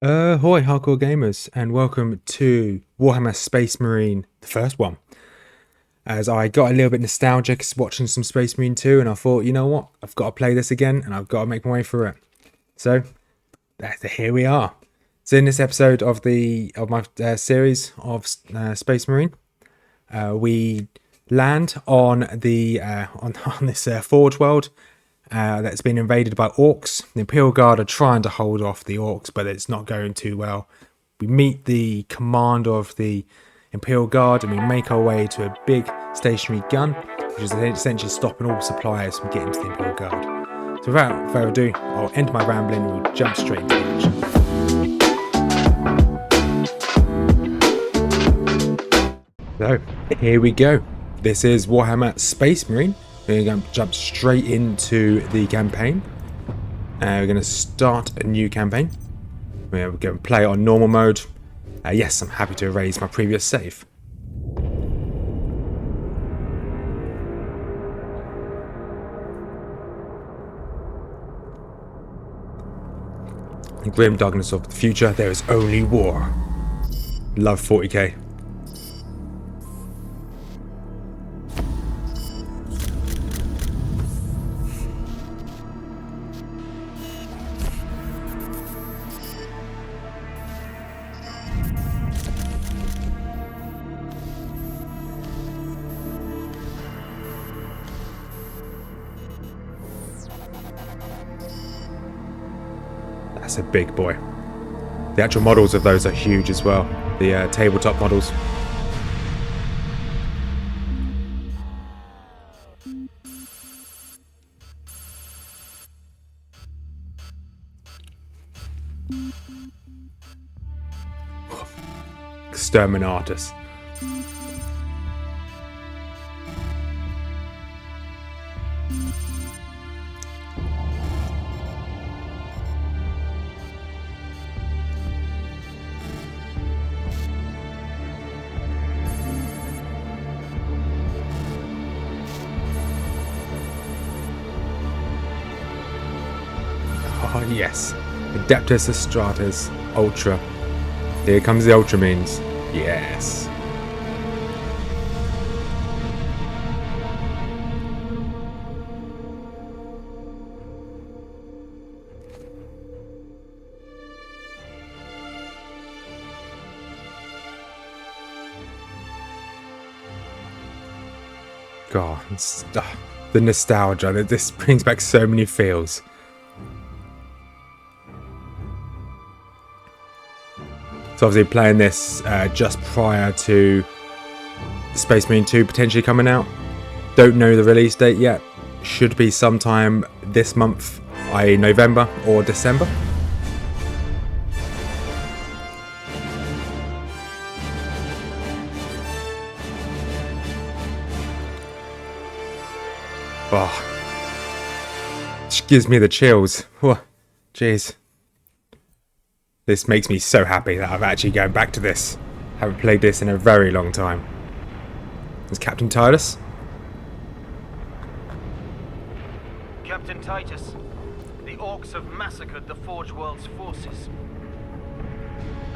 Ahoy, hardcore gamers, and welcome to Warhammer Space Marine, the first one. As I got a little bit nostalgic watching some Space Marine 2, and I thought, you know what, I've got to play this again, and I've got to make my way through it. So, here we are. So in this episode of my series of Space Marine, we land on the on this Forge world. That's been invaded by orcs. The Imperial Guard are trying to hold off the orcs, but it's not going too well. We meet the commander of the Imperial Guard and we make our way to a big stationary gun, which is essentially stopping all suppliers from getting to the Imperial Guard. So without further ado, I'll end my rambling and we'll jump straight into the action. So, here we go. This is Warhammer Space Marine. We're going to jump straight into the campaign. We're going to start a new campaign. We're going to play on normal mode. Yes, I'm happy to erase my previous save. The grim darkness of the future, there is only war. Love 40k. That's a big boy. The actual models of those are huge as well. The tabletop models. Exterminatus. Oh yes, Adeptus Astratus Ultra. Here comes the Ultramarines. Yes. God, the nostalgia. This brings back so many feels. So obviously playing this just prior to Space Marine 2 potentially coming out. Don't know the release date yet. Should be sometime this month, i.e. November or December. Oh, it gives me the chills. Oh, jeez. This makes me so happy that I'm actually going back to this. Haven't played this in a very long time. It's Captain Titus. Captain Titus, the orcs have massacred the Forge World's forces.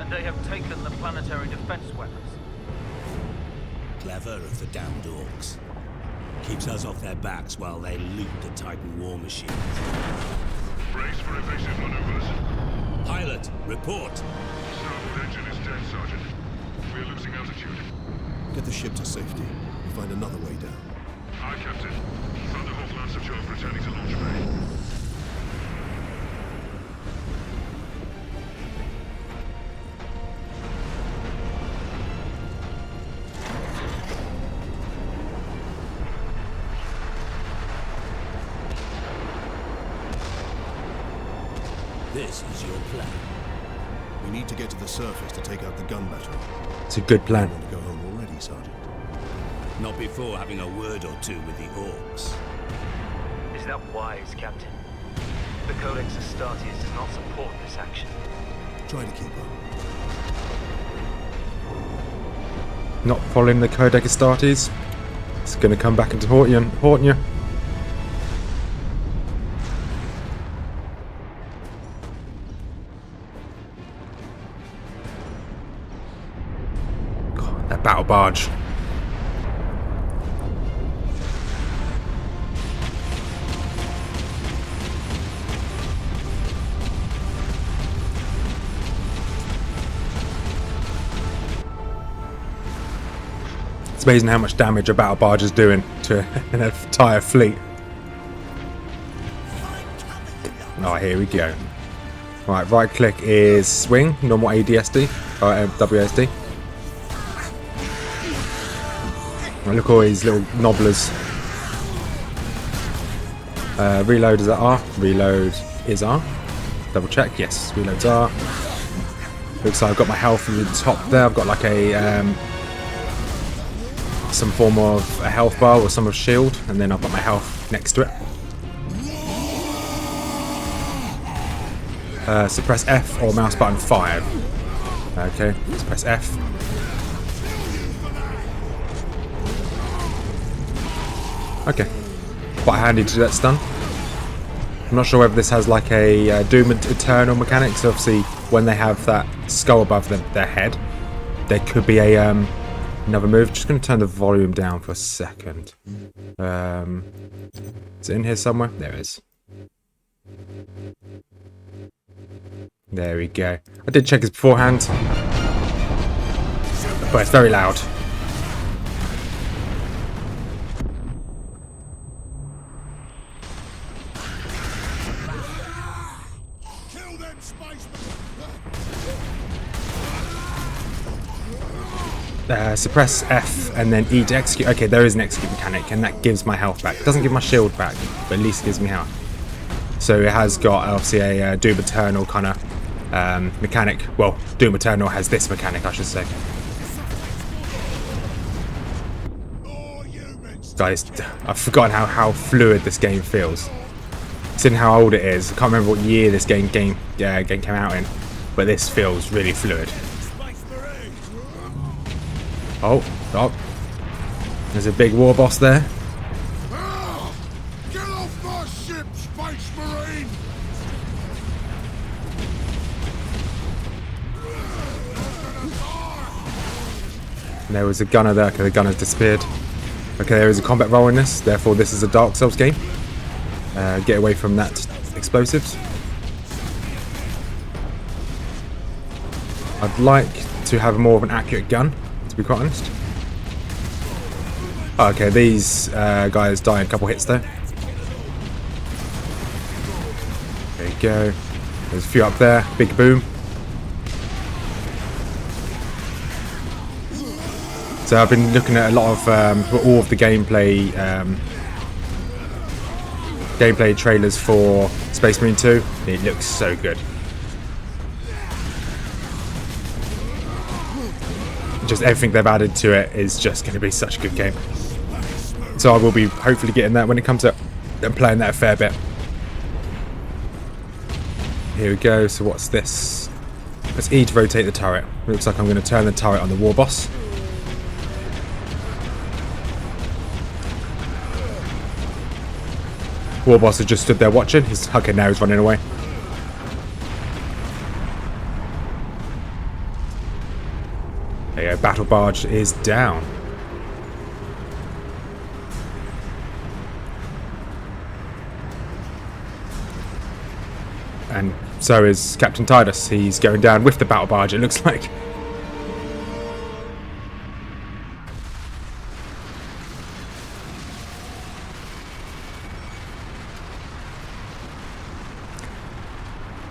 And they have taken the planetary defense weapons. Clever of the damned orcs. Keeps us off their backs while they loot the Titan war machines. Brace for evasive maneuvers. Pilot, report! Starboard engine is dead, Sergeant. We are losing altitude. Get the ship to safety. We'll find another way down. Aye, Captain. Thunderhawk Lancer Jove returning to launch bay. This is your plan. We need to get to the surface to take out the gun battery. It's a good plan. I want to go home already, Sergeant. Not before having a word or two with the orcs. Is that wise, Captain? The Codex Astartes does not support this action. Try to keep up. Not following the Codex Astartes. It's going to come back into haunt you. Battle Barge. It's amazing how much damage a Battle Barge is doing to an entire fleet. Oh, here we go. Right, right click is swing, normal ADSD, or WSD. Look at all these little nobblers. Reload is that R? Reload is R. Double check, yes, reloads R. Looks like I've got my health at the top there. I've got like a some form of a health bar or some of shield, and then I've got my health next to it. Suppress F or mouse button 5. Okay, let's press F. Okay, quite handy to do that stun. I'm not sure whether this has like a Doom Eternal mechanic, so obviously when they have that skull above their head, there could be a another move. Just going to turn the volume down for a second. Is it in here somewhere? There it is. There we go. I did check this beforehand, but it's very loud. Suppress F and then E to execute. Okay, there is an execute mechanic, and that gives my health back. It doesn't give my shield back, but at least gives me health. So it has got obviously a Doom Eternal kind of mechanic. Well, Doom Eternal has this mechanic, I should say. Guys, I've forgotten how fluid this game feels. Seeing how old it is, I can't remember what year this game came out in, but this feels really fluid. Oh, there's a big war boss there. Get off my ship, Space Marine! And there was a gunner there. Okay, the gunner's disappeared. Okay, there is a combat roll in this, therefore this is a Dark Souls game. Get away from that explosives. I'd like to have more of an accurate gun, to be quite honest. Oh, okay, these guys die in a couple hits though. There you go. There's a few up there. Big boom. So I've been looking at a lot of all of the gameplay trailers for Space Marine 2. It looks so good. Just everything they've added to it is just going to be such a good game. So I will be hopefully getting that when it comes out and playing that a fair bit. Here we go. So what's this? Let's E to rotate the turret. Looks like I'm going to turn the turret on the war boss. War boss has just stood there watching. He's okay now. He's running away. There you go. Battle Barge is down. And so is Captain Titus. He's going down with the Battle Barge, it looks like.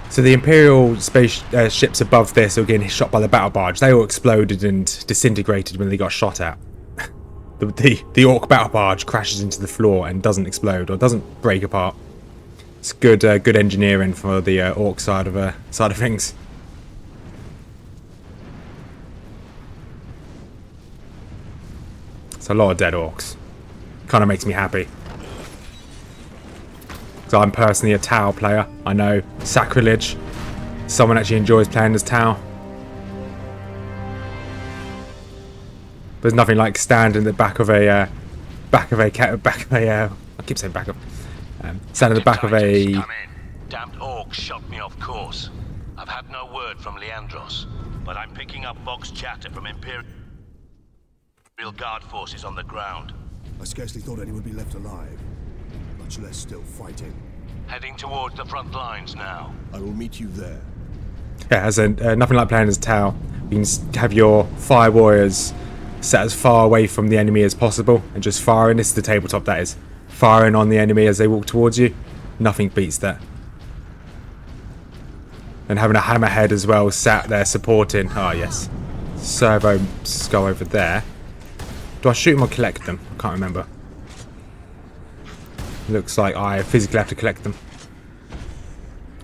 So the Imperial space ships above this are getting shot by the Battle Barge. They all exploded and disintegrated when they got shot at. the Orc Battle Barge crashes into the floor and doesn't explode or doesn't break apart. It's good good engineering for the Orc side of things. It's a lot of dead Orcs. Kind of makes me happy. So I'm personally a Tau player. I know, sacrilege. Someone actually enjoys playing as Tau. There's nothing like standing in the back of a I keep saying back of. Stand in the back of a. Damned orcs shot me off course. I've had no word from Leandros, but I'm picking up Vox chatter from Imperial. Imperial Guard forces on the ground. I scarcely thought anyone would be left alive, much less still fighting. Heading towards the front lines now. I will meet you there. Yeah, as nothing like playing as a Tau. You can have your fire warriors set as far away from the enemy as possible and just firing. This is the tabletop, that is. Firing on the enemy as they walk towards you. Nothing beats that. And having a hammerhead as well sat there supporting. Oh, yes. Servo skull over there. Do I shoot them or collect them? I can't remember. Looks like I physically have to collect them.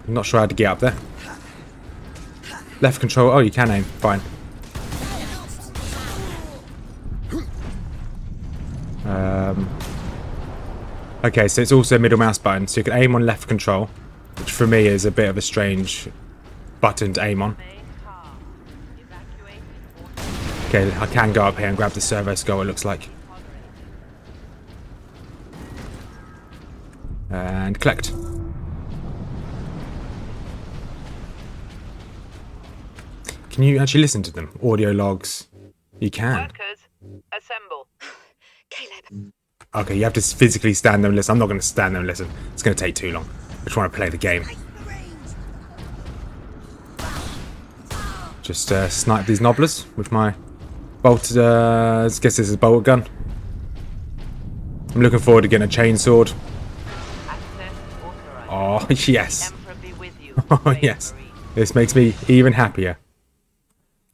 I'm not sure how to get up there. Left control. Oh, you can aim. Fine. Okay, so it's also a middle mouse button, so you can aim on left control, which for me is a bit of a strange button to aim on. Okay, I can go up here and grab the servo skull, it looks like. And collect. Can you actually listen to them? Audio logs. You can. Workers, assemble. Caleb. Okay, you have to physically stand there and listen. I'm not going to stand there and listen. It's going to take too long. I just want to play the game. Just snipe these nobblers with my bolt. I guess this is a bolt gun. I'm looking forward to getting a chainsword. Oh, yes. Oh, yes. This makes me even happier.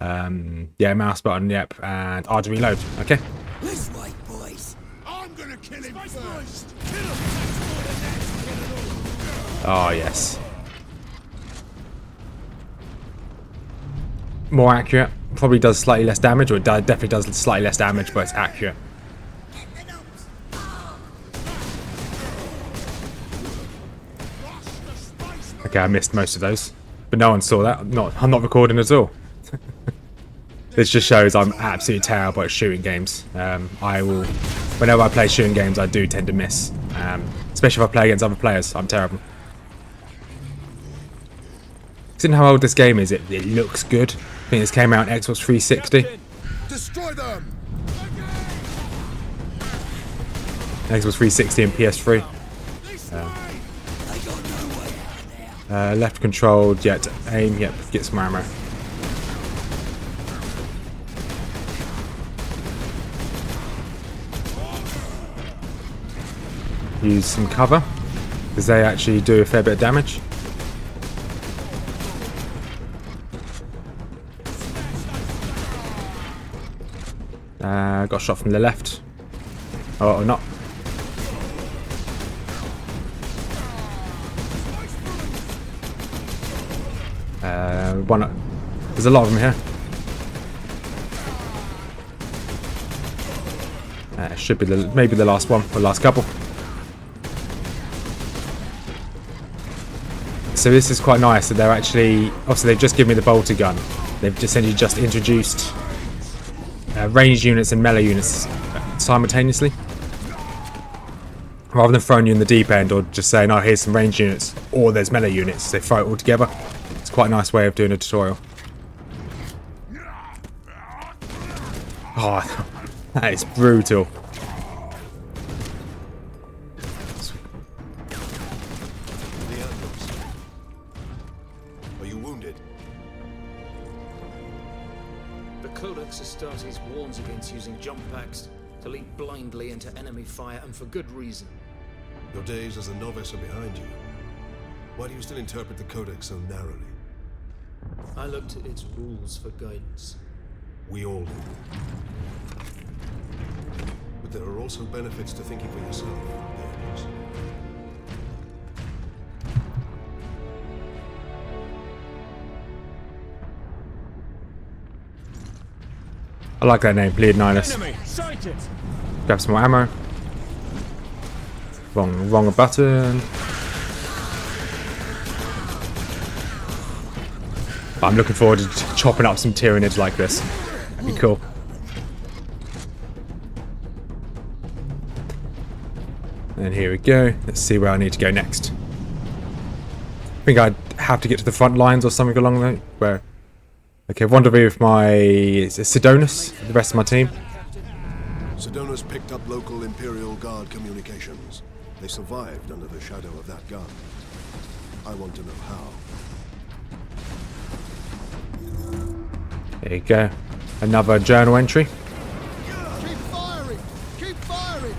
Yeah, mouse button, yep, and R to reload. Okay. This way, boys. I'm gonna kill him first. Oh, yes. More accurate. Probably does slightly less damage, or it definitely does slightly less damage, but it's accurate. Okay, I missed most of those, but no one saw that. I'm not recording at all. This just shows I'm absolutely terrible at shooting games. Whenever I play shooting games, I do tend to miss, especially if I play against other players. I'm terrible. Considering how old this game is, it looks good. I think this came out on Xbox 360. Destroy them! Xbox 360 and PS3. Left controlled, yet aim, yep, get some ammo. Use some cover, because they actually do a fair bit of damage. Got shot from the left. Oh, or not. There's a lot of them here. Should be maybe the last one, or last couple. So this is quite nice that they're actually, obviously they've just given me the bolter gun. They've essentially just introduced ranged units and melee units simultaneously. Rather than throwing you in the deep end or just saying, oh, here's some ranged units, or there's melee units, they throw it all together. It's quite a nice way of doing a tutorial. Oh, that is brutal. The animals. Are you wounded? The Codex Astartes warns against using jump packs to leap blindly into enemy fire, and for good reason. Your days as a novice are behind you. Why do you still interpret the Codex so narrowly? I looked at its rules for guidance. We all do. But there are also benefits to thinking for yourself. There is. I like that name, Bleed Nihilus. Grab some more ammo. Wrong button. I'm looking forward to chopping up some Tyranids like this. That'd be cool. And here we go. Let's see where I need to go next. I think I'd have to get to the front lines or something along there. Where? Okay, rendezvous with my Sidonus, the rest of my team. Sedona's picked up local Imperial Guard communications. They survived under the shadow of that gun. I want to know how. There you go. Another journal entry. Keep firing! Keep firing!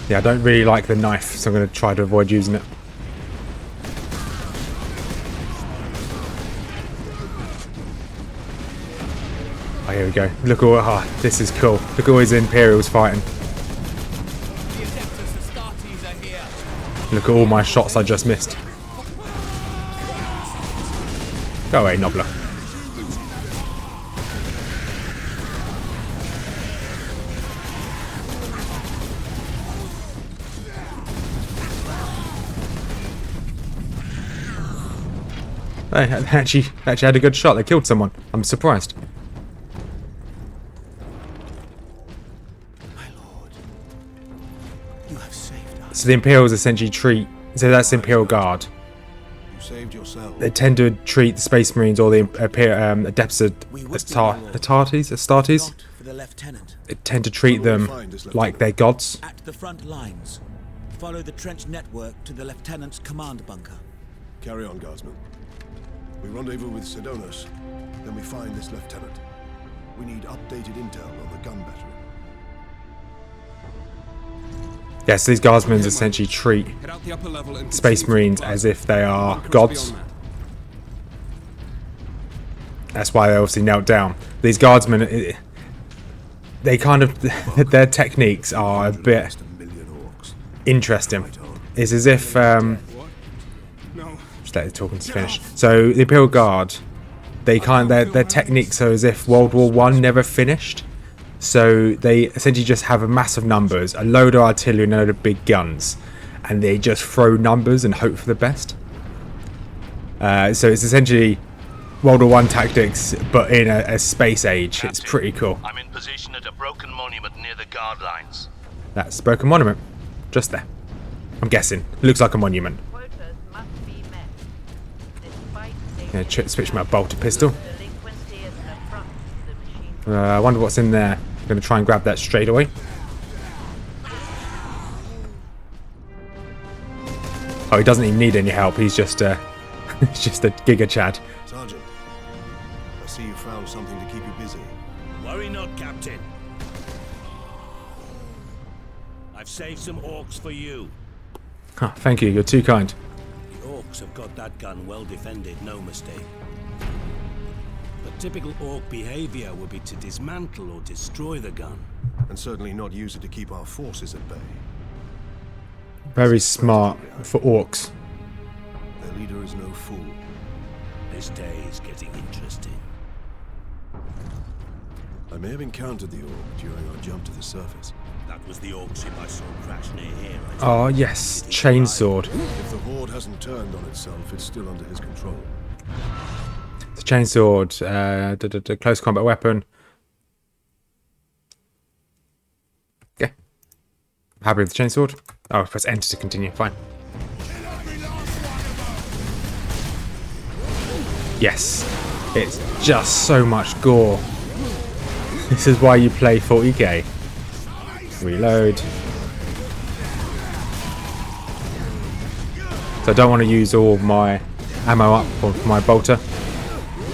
Yeah, I don't really like the knife, so I'm going to try to avoid using it. Oh, here we go. Look at all. Oh, this is cool. Look at all these Imperials fighting. Look at all my shots I just missed. Go away, Nobbler. They actually had a good shot. They killed someone. I'm surprised. My lord, you have saved us. So the Imperials essentially treat. So that's the Imperial Guard. You saved yourself. They tend to treat the Space Marines or the Adepts Astartes. Not for the lieutenant. They tend to treat them like they're gods. At the front lines. Follow the trench network to the lieutenant's command bunker. Carry on, guardsmen. We rendezvous with Sedonos, then we find this lieutenant. We need updated intel on the gun battery. Yes, these guardsmen essentially treat Head out the upper level and Space Marines as if they are gods. That's why they obviously knelt down. These guardsmen, they kind of, their techniques are a bit Just a million orcs. interesting. It's as if, No. just let the talking to finish. So the Imperial Guard, they their techniques are as if World War I never finished. So they essentially just have a massive numbers, a load of artillery and a load of big guns, and they just throw numbers and hope for the best. So it's essentially World War I tactics, but in a space age. It's pretty cool. I'm in position at a broken monument near the guard lines. That's a broken monument, just there. I'm guessing. Looks like a monument. Quotas must be met. Despite Yeah, switch my bolter pistol. delinquency is an affront to the machine. I wonder what's in there. I'm going to try and grab that straight away. Oh, he doesn't even need any help. He's just he's just a Giga Chad. Sergeant, I see you found something to keep you busy. Worry not, Captain. I've saved some orcs for you. Huh, thank you. You're too kind. The orcs have got that gun well defended, no mistake. But typical orc behavior would be to dismantle or destroy the gun. And certainly not use it to keep our forces at bay. Very smart for orcs. Their leader is no fool. This day is getting interesting. I may have encountered the orc during our jump to the surface. That was the orc ship I saw crash near here. Oh yes, chainsword. If the horde hasn't turned on itself, it's still under his control. The chainsword, close combat weapon. Okay. Happy with the chainsword. Oh, press enter to continue. Fine. Yes. It's just so much gore. This is why you play 40k. Reload. So I don't want to use all my ammo up for my bolter.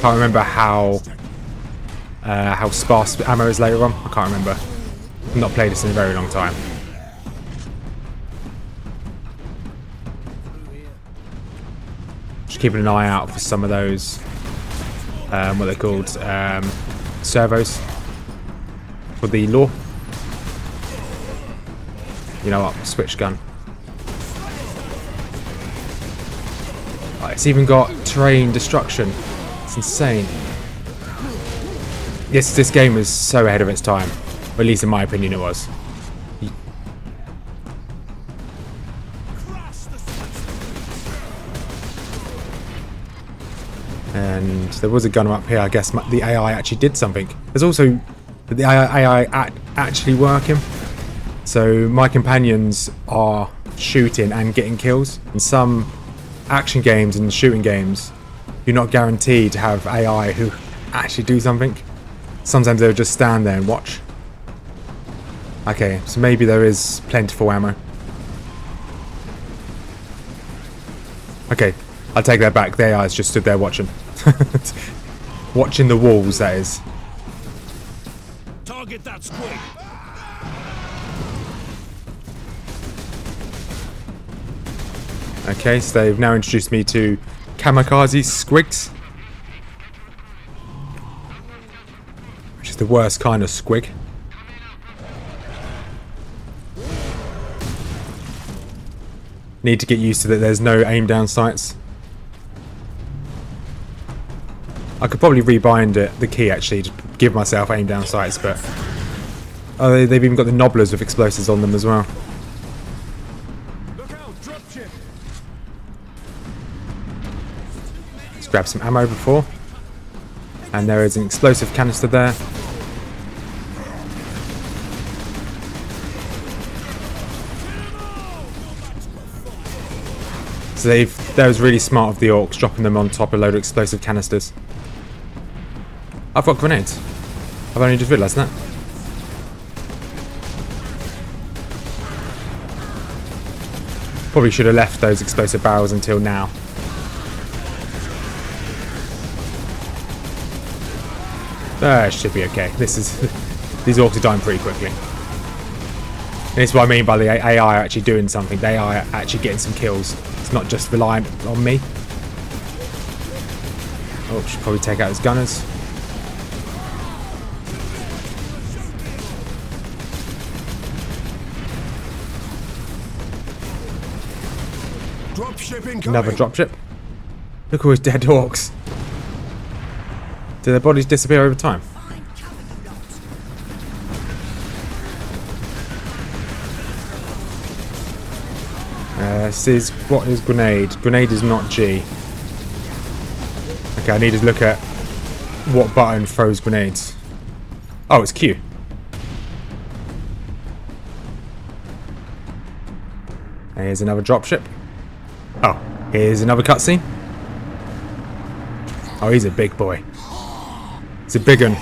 Can't remember how sparse ammo is later on. I can't remember. I've not played this in a very long time. Just keeping an eye out for some of those what they're called, servos for the law. You know what? Switch gun. Oh, it's even got terrain destruction. It's insane. Yes, this game is so ahead of its time. Or at least in my opinion it was. And there was a gunner up here. I guess the AI actually did something. There's also the AI actually working. So my companions are shooting and getting kills. And some action games and shooting games, you're not guaranteed to have AI who actually do something. Sometimes they'll just stand there and watch. Okay, so maybe there is plentiful ammo. Okay, I'll take that back. The AI's just stood there watching. Watching the walls, that is. Target that squig! Okay, so they've now introduced me to kamikaze squigs, which is the worst kind of squig. Need to get used to that there's no aim down sights. I could probably rebind the key actually to give myself aim down sights, but oh, they've even got the nobblers with explosives on them as well. Look out, dropship! Let's grab some ammo before. And there is an explosive canister there. So that was really smart of the orcs, dropping them on top of a load of explosive canisters. I've got grenades. I've only just realised that. Probably should have left those explosive barrels until now. Should be okay. These orcs are dying pretty quickly. And this is what I mean by the AI actually doing something. The AI actually getting some kills. It's not just reliant on me. Oh, should probably take out his gunners. Dropship incoming! Another dropship. Look at all his dead orcs. Do their bodies disappear over time? What is grenade? Grenade is not G. Okay, I need to look at what button throws grenades. Oh, it's Q. And here's another dropship. Oh, here's another cutscene. Oh, he's a big boy. It's a big one.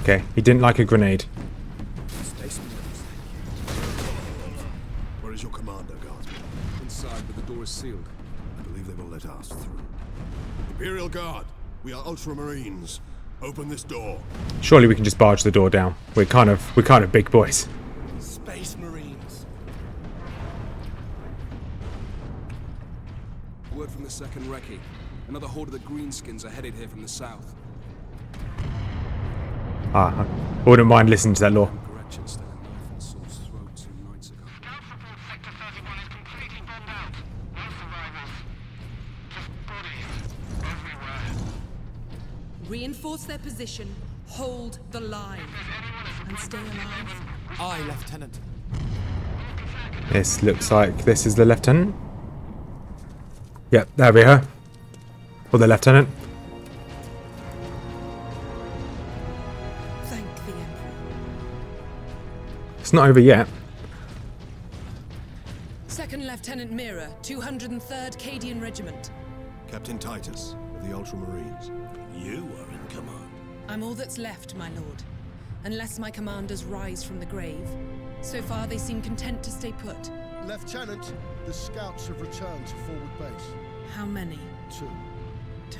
Okay, he didn't like a grenade. Where is your commander, Guardsman? Inside, but the door is sealed. I believe they will let us through. Imperial Guard, we are Ultramarines. Open this door. Surely we can just barge the door down. We're kind of big boys. Space Marines. Word from the second recce. Another horde of the Greenskins are headed here from the south. Ah, I wouldn't mind listening to that lore. Gretchen stuck a knife in Saul's throat 2 nights ago. Sector 31 is completely bombed out. No survivors. Just bodies everywhere. Reinforce their position, hold the line, and stay alive. Aye, Lieutenant. This looks like this is the lieutenant. Yep, there we are. Or the lieutenant. Thank the Emperor. It's not over yet. Second Lieutenant Mira, 203rd Cadian Regiment. Captain Titus of the Ultramarines. You are in command. I'm all that's left, my lord. Unless my commanders rise from the grave. So far, they seem content to stay put. Lieutenant, the scouts have returned to forward base. How many? 2. Damn.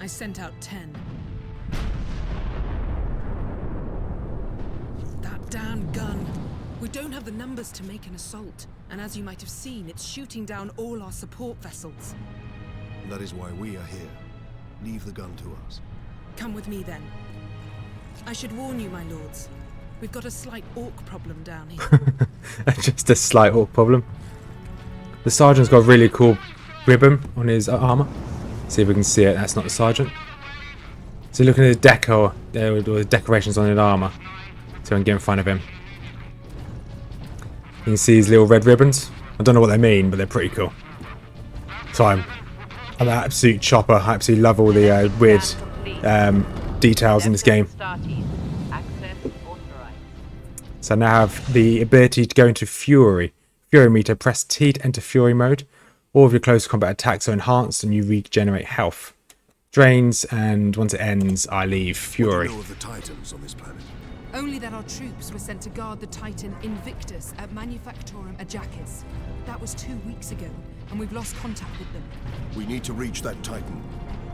I sent out 10. That damn gun. We don't have the numbers to make an assault. And as you might have seen, it's shooting down all our support vessels. That is why we are here. Leave the gun to us. Come with me, then. I should warn you, my lords. We've got a slight orc problem down here. Just a slight orc problem. The sergeant's got a really cool ribbon on his armour. See if we can see it. That's not the sergeant. So looking at the decor, there were the decorations on his armour. So I can get in front of him. You can see his little red ribbons. I don't know what they mean, but they're pretty cool. So I'm I'm an absolute chopper. I absolutely love all the weird details in this game. So I now have the ability to go into Fury. Fury meter, press T to enter Fury mode. All of your close combat attacks are enhanced and you regenerate health. Drains, and once it ends, I leave Fury. What do you know of the Titans on this planet? Only that our troops were sent to guard the Titan Invictus at Manufactorum Ajakis. That was 2 weeks ago, and we've lost contact with them. We need to reach that Titan.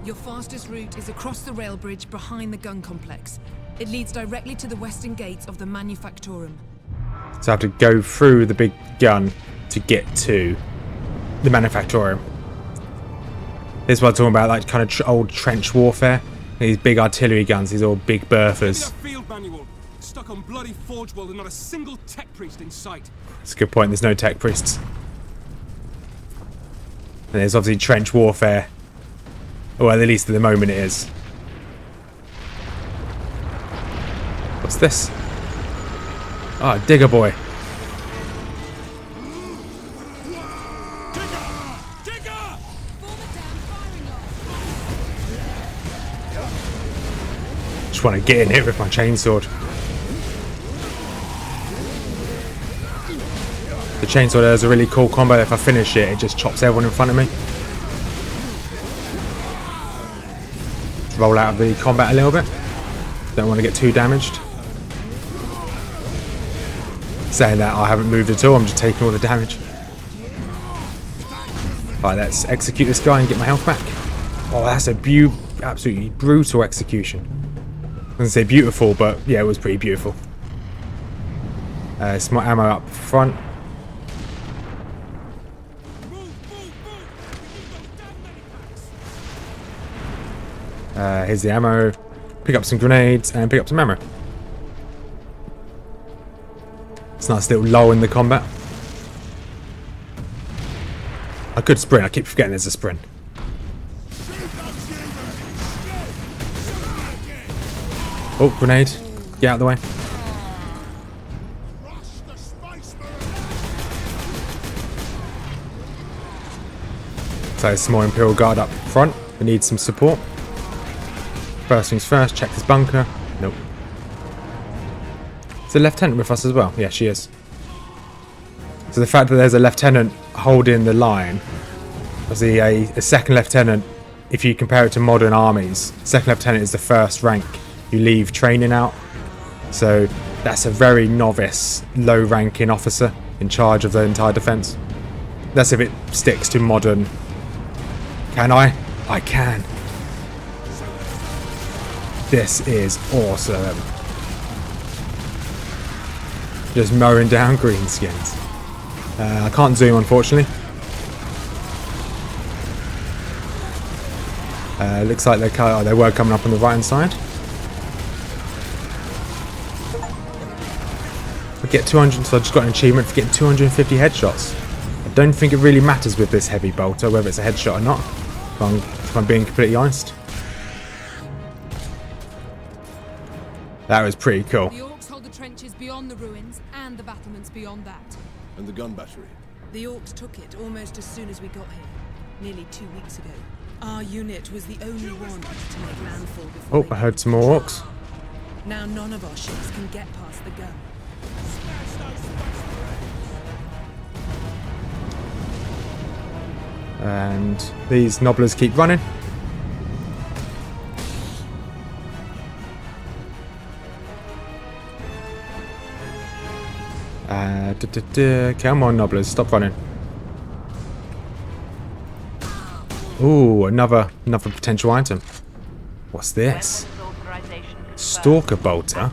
Your fastest route is across the rail bridge behind the gun complex. It leads directly to the western gates of the Manufactorum. So I have to go through the big gun to get to the Manufactorum. This is what I'm talking about, like kind of old trench warfare. These big artillery guns, these all big berthas. Field manual stuck on bloody Forge World and not a single tech priest in sight. That's a good point. There's no tech priests. And there's obviously trench warfare. Well, at least at the moment it is. What's this? Ah, oh, Digger Boy. Just want to get in here with my chainsword. The chainsaw there is a really cool combo. If I finish it, it just chops everyone in front of me. Roll out of the combat a little bit. Don't want to get too damaged. Saying that, I haven't moved at all. I'm just taking all the damage. Right, let's execute this guy and get my health back. Oh, that's a absolutely brutal execution. I was going to say beautiful, but yeah, it was pretty beautiful. Some more ammo up front. Here's the ammo. Pick up some grenades and pick up some ammo. It's a nice little lull in the combat. I could sprint. I keep forgetting there's a sprint. Oh, grenade. Get out of the way. So there's some more Imperial Guard up front. We need some support. First things first, check this bunker. Nope. Is the lieutenant with us as well? Yeah, she is. So the fact that there's a lieutenant holding the line, obviously a second lieutenant, if you compare it to modern armies, second lieutenant is the first rank you leave training out. So that's a very novice, low-ranking officer in charge of the entire defence. That's if it sticks to modern. Can I? I can. This is awesome. Just mowing down greenskins. I can't zoom, unfortunately. Looks like they were coming up on the right hand side. I get 200, so I just got an achievement for getting 250 headshots. I don't think it really matters with this heavy bolter whether it's a headshot or not, if I'm being completely honest. That was pretty cool. The Orcs hold the trenches beyond the ruins and the battlements beyond that. And the gun battery? The Orcs took it almost as soon as we got here, nearly 2 weeks ago. Our unit was the only one to make landfall before. Oh, I heard some more Orcs. Now none of our ships can get past the gun. And these nobblers keep running. Come on, nobblers, stop running. Ooh, another potential item. What's this? Stalker bolter.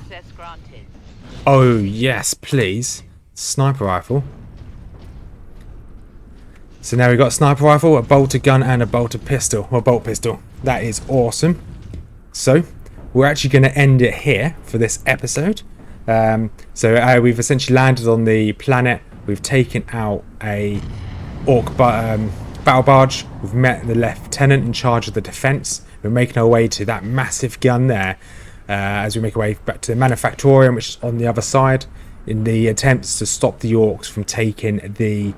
Oh yes, please. Sniper rifle. So now we've got a sniper rifle, a bolter gun, and a bolter pistol, or bolt pistol. That is awesome. So we're actually going to end it here for this episode. We've essentially landed on the planet. We've taken out a orc battle barge. We've met the lieutenant in charge of the defense. We're making our way to that massive gun there as we make our way back to the Manufactorium, which is on the other side, in the attempts to stop the orcs from taking the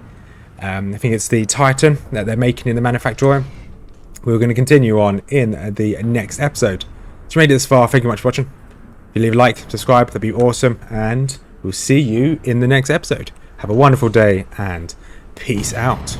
I think it's the Titan that they're making in the Manufactorium. we're going to continue on in the next episode. If you made it this far, thank you much for watching. If you leave a like, subscribe, that'd be awesome, and we'll see you in the next episode. Have a wonderful day, and peace out.